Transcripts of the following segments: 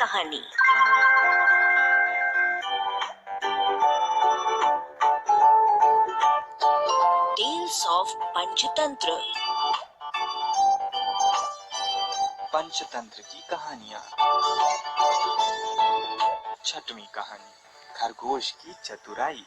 कहानी। Tales of Panchatantra. Panchatantra की कहानियाँ। छठवीं कहानी, खरगोश की चतुराई।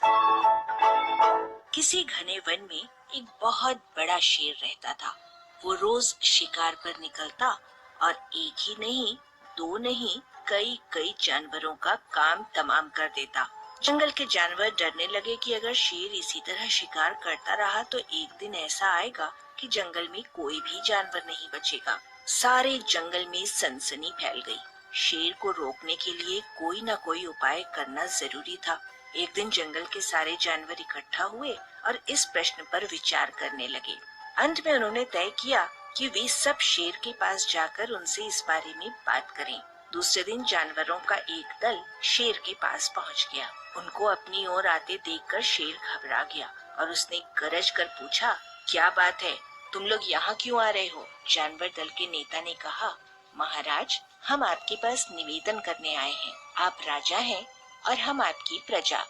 किसी घने वन में एक बहुत बड़ा शेर रहता था। वो रोज शिकार पर निकलता और एक ही नहीं, दो नहीं, कई कई जानवरों का काम तमाम कर देता। जंगल के जानवर डरने लगे कि अगर शेर इसी तरह शिकार करता रहा तो एक दिन ऐसा आएगा कि जंगल में कोई भी जानवर नहीं बचेगा। सारे जंगल में सनसनी फैल गई। शेर को रोकने के लिए कोई न कोई उपाय करना जरूरी था। एक दिन जंगल के सारे जानवर इकट्ठा हुए और इस प्रश्न पर विचार करने लगे। अंत में उन्होंने तय किया कि वे सब शेर के पास जाकर उनसे इस बारे में बात करें। दूसरे दिन जानवरों का एक दल शेर के पास पहुंच गया। उनको अपनी ओर आते देखकर शेर घबरा गया और उसने गरज कर पूछा, क्या बात है, तुम लोग यहाँ क्यों आ रहे हो? जानवर दल के नेता ने कहा, महाराज, हम आपके पास निवेदन करने आए हैं। आप राजा हैं और हम आपकी प्रजा।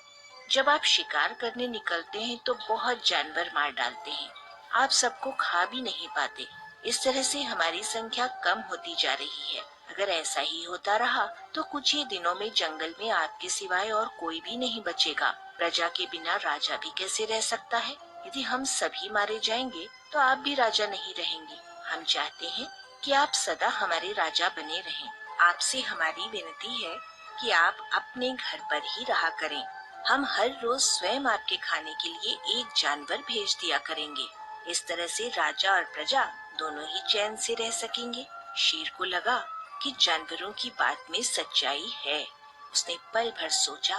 जब आप शिकार करने निकलते हैं तो बहुत जानवर मार डालते हैं। आप सबको खा भी नहीं पाते। इस तरह से हमारी संख्या कम होती जा रही है। अगर ऐसा ही होता रहा तो कुछ ही दिनों में जंगल में आपके सिवाय और कोई भी नहीं बचेगा। प्रजा के बिना राजा भी कैसे रह सकता है? यदि हम सभी मारे जाएंगे तो आप भी राजा नहीं रहेंगे। हम चाहते हैं कि आप सदा हमारे राजा बने रहें। आपसे हमारी विनती है कि आप अपने घर पर ही रहा करें। हम हर रोज स्वयं आपके खाने के लिए एक जानवर भेज दिया करेंगे। इस तरह से राजा और प्रजा दोनों ही चैन से रह सकेंगे। शेर को लगा कि जानवरों की बात में सच्चाई है। उसने पल भर सोचा,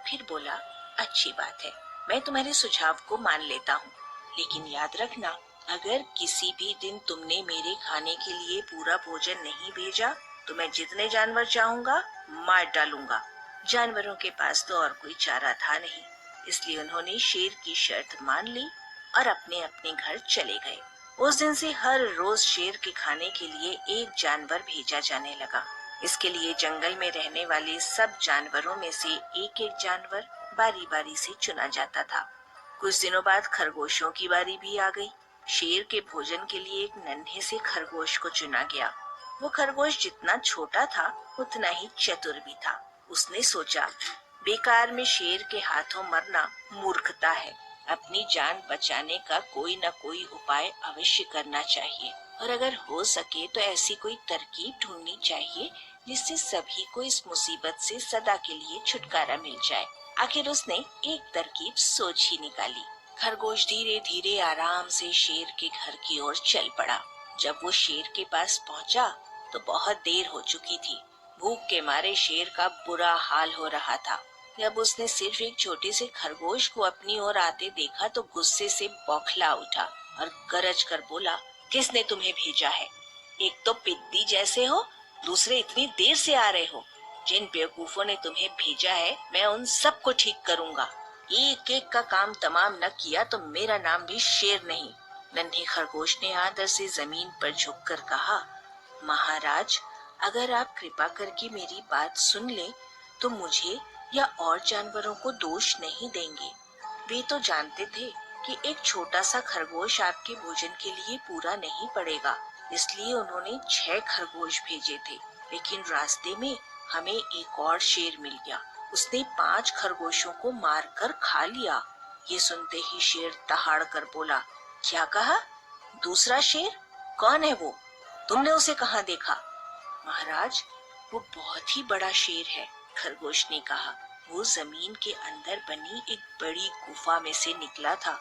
फिर बोला, अच्छी बात है, मैं तुम्हारे सुझाव को मान लेता हूँ, लेकिन याद रखना, अगर किसी भी दिन तुमने मेरे खाने के लिए पूरा भोजन नहीं भेजा तो मैं जितने जानवर चाहूंगा मार डालूंगा। जानवरों के पास तो और कोई चारा था नहीं, इसलिए उन्होंने शेर की शर्त मान ली और अपने अपने घर चले गए। उस दिन से हर रोज शेर के खाने के लिए एक जानवर भेजा जाने लगा। इसके लिए जंगल में रहने वाले सब जानवरों में से एक एक जानवर बारी बारी से चुना जाता था। कुछ दिनों बाद खरगोशों की बारी भी आ गई। शेर के भोजन के लिए एक नन्हे से खरगोश को चुना गया। वो खरगोश जितना छोटा था उतना ही चतुर भी था। उसने सोचा, बेकार में शेर के हाथों मरना मूर्खता है। अपनी जान बचाने का कोई न कोई उपाय अवश्य करना चाहिए और अगर हो सके तो ऐसी कोई तरकीब ढूंढनी चाहिए जिससे सभी को इस मुसीबत से सदा के लिए छुटकारा मिल जाए। आखिर उसने एक तरकीब सोच ही निकाली। खरगोश धीरे धीरे आराम से शेर के घर की ओर चल पड़ा। जब वो शेर के पास पहुंचा तो बहुत देर हो चुकी थी। भूख के मारे शेर का बुरा हाल हो रहा था। जब उसने सिर्फ एक छोटे से खरगोश को अपनी ओर आते देखा तो गुस्से से बौखला उठा और गरज कर बोला, किसने तुम्हें भेजा है? एक तो पिद्दी जैसे हो, दूसरे इतनी देर से आ रहे हो। जिन बेवकूफों ने तुम्हें भेजा है मैं उन सबको ठीक करूंगा। एक एक का काम तमाम न किया तो मेरा नाम भी शेर नहीं। नन्हे खरगोश ने आदर से जमीन पर झुककर कहा, महाराज, अगर आप कृपा करके मेरी बात सुन ले तो मुझे या और जानवरों को दोष नहीं देंगे। वे तो जानते थे कि एक छोटा सा खरगोश आपके भोजन के लिए पूरा नहीं पड़ेगा, इसलिए उन्होंने 6 खरगोश भेजे थे। लेकिन रास्ते में हमें एक और शेर मिल गया। उसने 5 खरगोशों को मारकर खा लिया। ये सुनते ही शेर दहाड़ कर बोला, क्या कहा? दूसरा शेर? कौन है वो? तुमने उसे कहाँ देखा? महाराज, वो बहुत ही बड़ा शेर है, खरगोश ने कहा। वो जमीन के अंदर बनी एक बड़ी गुफा में से निकला था।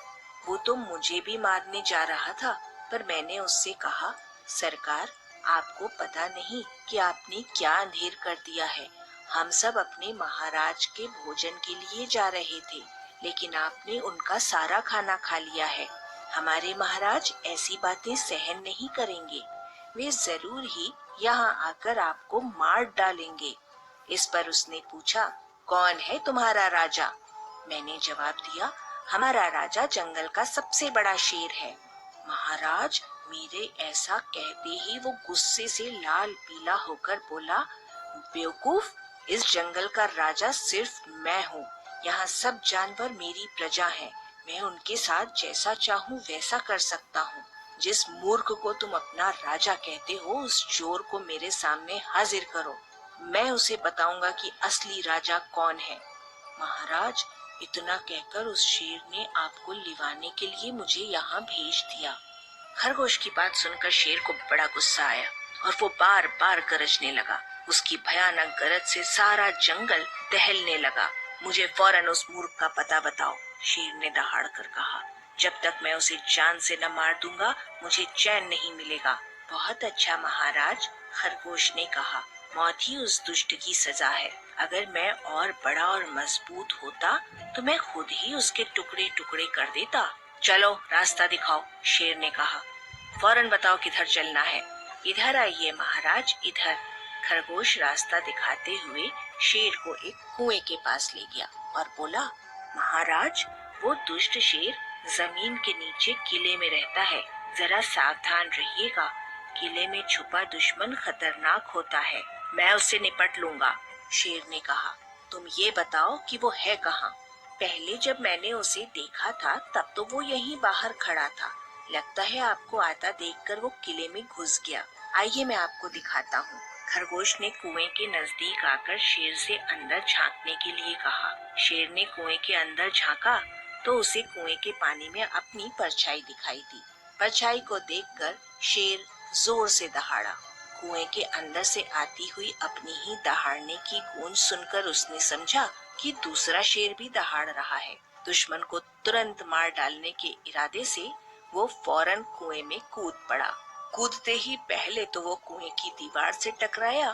वो तो मुझे भी मारने जा रहा था, पर मैंने उससे कहा, सरकार, आपको पता नहीं कि आपने क्या अंधेर कर दिया है। हम सब अपने महाराज के भोजन के लिए जा रहे थे, लेकिन आपने उनका सारा खाना खा लिया है। हमारे महाराज ऐसी बातें सहन नहीं करेंगे। वे जरूर ही यहाँ आकर आपको मार डालेंगे। इस पर उसने पूछा, कौन है तुम्हारा राजा? मैंने जवाब दिया, हमारा राजा जंगल का सबसे बड़ा शेर है। महाराज, मेरे ऐसा कहते ही वो गुस्से से लाल पीला होकर बोला, बेवकूफ, इस जंगल का राजा सिर्फ मैं हूँ। यहाँ सब जानवर मेरी प्रजा हैं। मैं उनके साथ जैसा चाहूँ वैसा कर सकता हूँ। जिस मूर्ख को तुम अपना राजा कहते हो, उस चोर को मेरे सामने हाजिर करो। मैं उसे बताऊंगा कि असली राजा कौन है। महाराज, इतना कहकर उस शेर ने आपको लिवाने के लिए मुझे यहाँ भेज दिया। खरगोश की बात सुनकर शेर को बड़ा गुस्सा आया और वो बार बार गरजने लगा। उसकी भयानक गरज से सारा जंगल दहलने लगा। मुझे फौरन उस मूर्ख का पता बताओ, शेर ने दहाड़ कर कहा। जब तक मैं उसे जान से न मार दूंगा, मुझे चैन नहीं मिलेगा। बहुत अच्छा महाराज, खरगोश ने कहा, मौत ही उस दुष्ट की सजा है। अगर मैं और बड़ा और मजबूत होता तो मैं खुद ही उसके टुकड़े टुकड़े कर देता। चलो रास्ता दिखाओ, शेर ने कहा। फौरन बताओ किधर चलना है। इधर आइए महाराज, इधर। खरगोश रास्ता दिखाते हुए शेर को एक कुएं के पास ले गया और बोला, महाराज, वो दुष्ट शेर जमीन के नीचे किले में रहता है। जरा सावधान रहिएगा। किले में छुपा दुश्मन खतरनाक होता है। मैं उससे निपट लूंगा, शेर ने कहा। तुम ये बताओ कि वो है कहाँ? पहले जब मैंने उसे देखा था तब तो वो यहीं बाहर खड़ा था। लगता है आपको आता देखकर वो किले में घुस गया। आइए मैं आपको दिखाता हूँ। खरगोश ने कुएं के नजदीक आकर शेर से अंदर झांकने के लिए कहा। शेर ने कुएं के अंदर झांका तो उसे कुएं के पानी में अपनी परछाई दिखाई दी। परछाई को देखकर शेर जोर से दहाड़ा। कुएं के अंदर से आती हुई अपनी ही दहाड़ने की गूंज सुनकर उसने समझा कि दूसरा शेर भी दहाड़ रहा है। दुश्मन को तुरंत मार डालने के इरादे से वो फौरन कुएं में कूद पड़ा। कूदते ही पहले तो वो कुएं की दीवार से टकराया,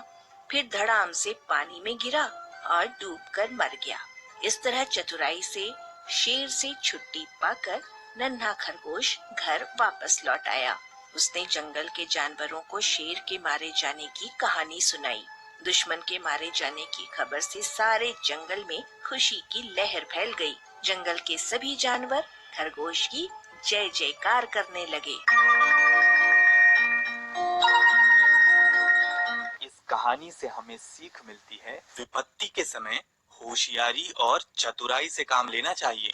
फिर धड़ाम से पानी में गिरा और डूबकर मर गया। इस तरह चतुराई से शेर से छुट्टी पाकर नन्हा खरगोश घर वापस लौट आया। उसने जंगल के जानवरों को शेर के मारे जाने की कहानी सुनाई। दुश्मन के मारे जाने की खबर से सारे जंगल में खुशी की लहर फैल गई। जंगल के सभी जानवर खरगोश की जय जयकार करने लगे। इस कहानी से हमें सीख मिलती है, विपत्ति के समय होशियारी और चतुराई से काम लेना चाहिए।